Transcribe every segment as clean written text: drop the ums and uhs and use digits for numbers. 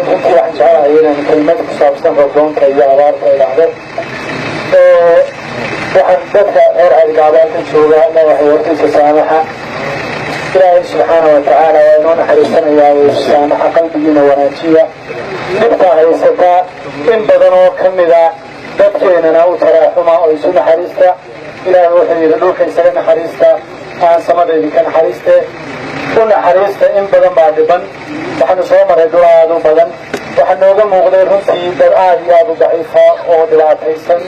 runtii waxaan jecelahay inaan kelmad ku saabsan roobdoonka iyo abaarta idhaahdo. waxaan dadka reer abaarta jooga leeyahay warkiisa saamaxa. ilaahay subxaana watacaala waa inoo naxariisanayaa saamaxa qalbigiina wanaajiya. dhibtaa haysataa in badan oo ka mida dadkeenana u taraaxuma oo isu naxariista. ilaahay wuxuu yidhi dhulka isaga naxariista aan samada idinka naxariiste. u naxariista in badan baa dhiban. waxaanu soo maray dhul aad u badan. waxaa nooga muuqday runtii dad aad iyo aad u daciifa oo dhibaataysan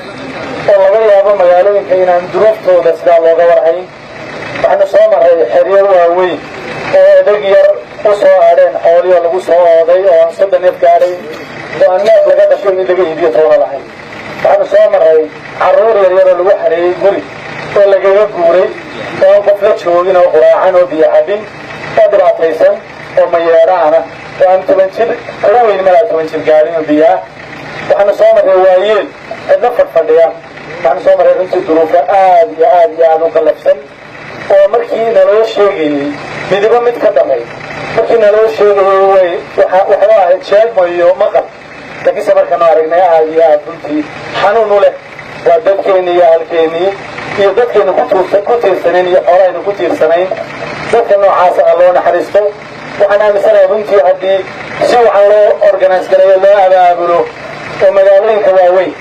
oo laga yaabo magaalooyinka inaan duruuftooda sidaa looga warhayn. waxaanu soo maray xeryo waaweyn oo edeg yar u soo adheen xoolihoo lagu soo ooday oo aan 30 neef gaadhayn oo aan neef laga dhashay mid laga iibiyo toona lahayn. waxaanu soo maray carruur yaryaroo lagu xareeyey guri oo lagaga guuray oo aan qof la joogin oo quraacan oo biyo cabin oo dhibaataysan oo mayeedhaana oo aan 10 jir ugu weyn malaa 10 jir gaadhin oo biyaah. waxaanu soo maray waayeel cidna fadhiya. waxaanu soo maray runtii duruufo aad iyo aad u qallafsan oo markii naloo sheegayey midiba mid ka dhamay. markii naloo sheegayey waxuu ahayd jeegmo iyo maqal, laakiinse markaanu aragnay aad iyo aad runtii xanuun u leh. waa dadkeennii iyo ahalkeennii iyo dadkaynu ku tiirsanayn iyo xoolahaynu ku tiirsanayn. dadka noocaasa ha loo naxariisto. waxaan aaminsanahay runtii haddii si wacan loo organise gareeyo loo abaabulo oo magaalooyinka waaweyn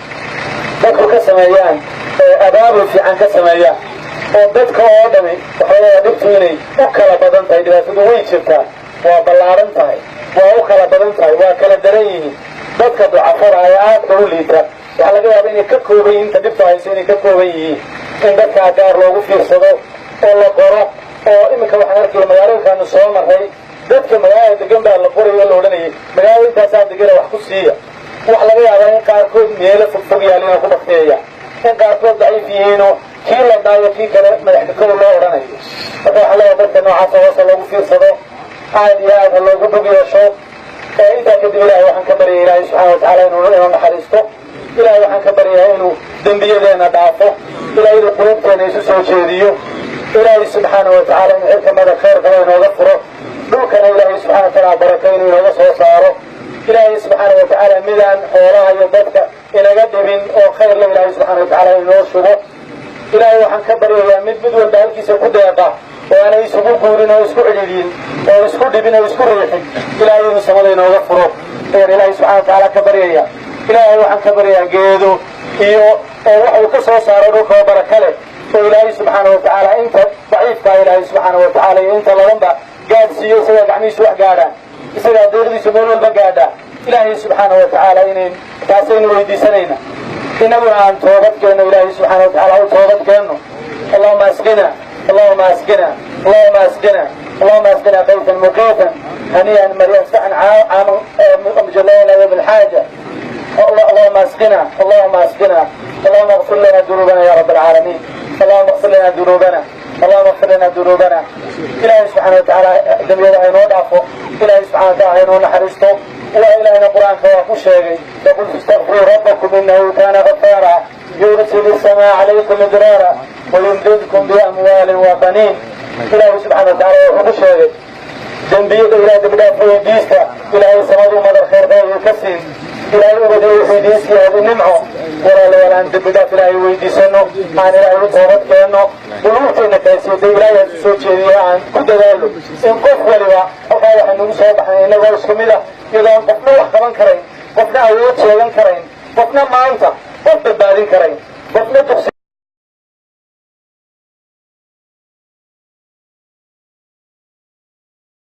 dadku ka sameeyaan abaabul fiican ka sameeyaan oo dadka oo dhami waxoogaa dhibtu inay u kala badan tahay. dhibaatadu way jirtaa, waa ballaaran tahay, waa u kala badan tahay, waa kala daran yihiin. dadka ducafada ayaa aadka u liita. waxaa laga yaaba inay ka kooban yihiin, inta dhibtu hayso inay ka kooban yihiin in dadkaa gaar loogu fiirsado oo la qoro. oo iminka waxaan arkaya magaalooyinkaanu soo maray dadka magaalada degan baa la qorayo la odhanayay magaalada intaasaa degana wax ku siiya. wax laga yaabaa in qaarkood meelo fogfog yaalina ku bakteeya, in qaarkood daciif yihiinoo kii la dhaayo kii kale madaxdikow loo odhanayo. marka waxaa leeyahay dadka noocaasa hoose loogu fiirsado, aad iyo aad ha loogu bog yeesho. intaa kadib ilaahay waxaan ka baryayaa ilaahay subxaana watacaala inuu naxariisto. ilaahay waxaan ka baryayaa inuu dembiyadeenna dhaafo. ilaahay inuu qulubteenna isu soo jeediyo. ilaahay subxaana watacaala inuu xilkamada khayr qaba inooga furo. dhulkana ilaahay subxana watacaala baraka inuu inooga soo saaro. ilaahay subxaana watacaala midaan xoolaha iyo dadka inaga dhibin oo khayr la ilaahay subxaana watacaala inoo sugo. ilaahay waxaan ka baryayaa mid walba halkiisa ku deeqa oo aanay isugu guurin oo isku cidhiidhin oo isku dhibin oo isku riixin. ilaahay inuu samada inooga furo ayaan ilaahay subxana watacaala ka baryaya. ilaahay waxaan ka baryayaa geedo iyo oo waxuu ka soo saaro dhulkoo baraka leh oo ilaahay subxaana watacaala inta daciifkaa ilaahay subxaana watacaala iyo inta ladanba gaadhsiiyo isagaa gacmihiisu wax gaadhaan, isagaa deeqdiisu meel walba gaadhaa. ilaahay subxaana watacaala inayn taasaynu weydiisanayna inaguna aan toobadkeenno ilaahay subxaana watacaala u toobadkeenno. allahuma asqina اللهم اسقنا اللهم اسقنا اللهم اسقنا غيثا مقيتا هنيئا مريئا سعا عاما مجللا بالحاجه. اللهم اسقنا اللهم اسقنا اللهم اغفر لنا ذنوبنا يا رب العالمين. اللهم اغفر لنا ذنوبنا اللهم اغفر لنا ذنوبنا. إلهي سبحانه وتعالى دنيا عينو ضعفه. إلهي سبحانه وتعالى عينو نحرسته. إلهنا القرآن كواكو شيء يقول استغفروا ربكم إنه كان غفارا يرسل السماء عليكم مدرارا ويمددكم بأموال وبنين. إلهي سبحانه وتعالى وحكو شيء ذنبيك إلهي تبدأ في ديستا. إلهي سمدوا مدر خير باي يكسين. إلهي أبدأ في ديسكي هذه النمعة ولا أنت بدأ في إلهي ويديسنه عن إلهي وطورت كأنه بلوتنا كيسيدي إلهي سوچيريا عن كل ذلك إن قف ولوا وقال أنه صباحا إنه ورسكمله إذا قفنا وحكمان كرين قفنا أيوت شيئا كرين قفنا ما أنت قف ببالين كرين قفنا تقسي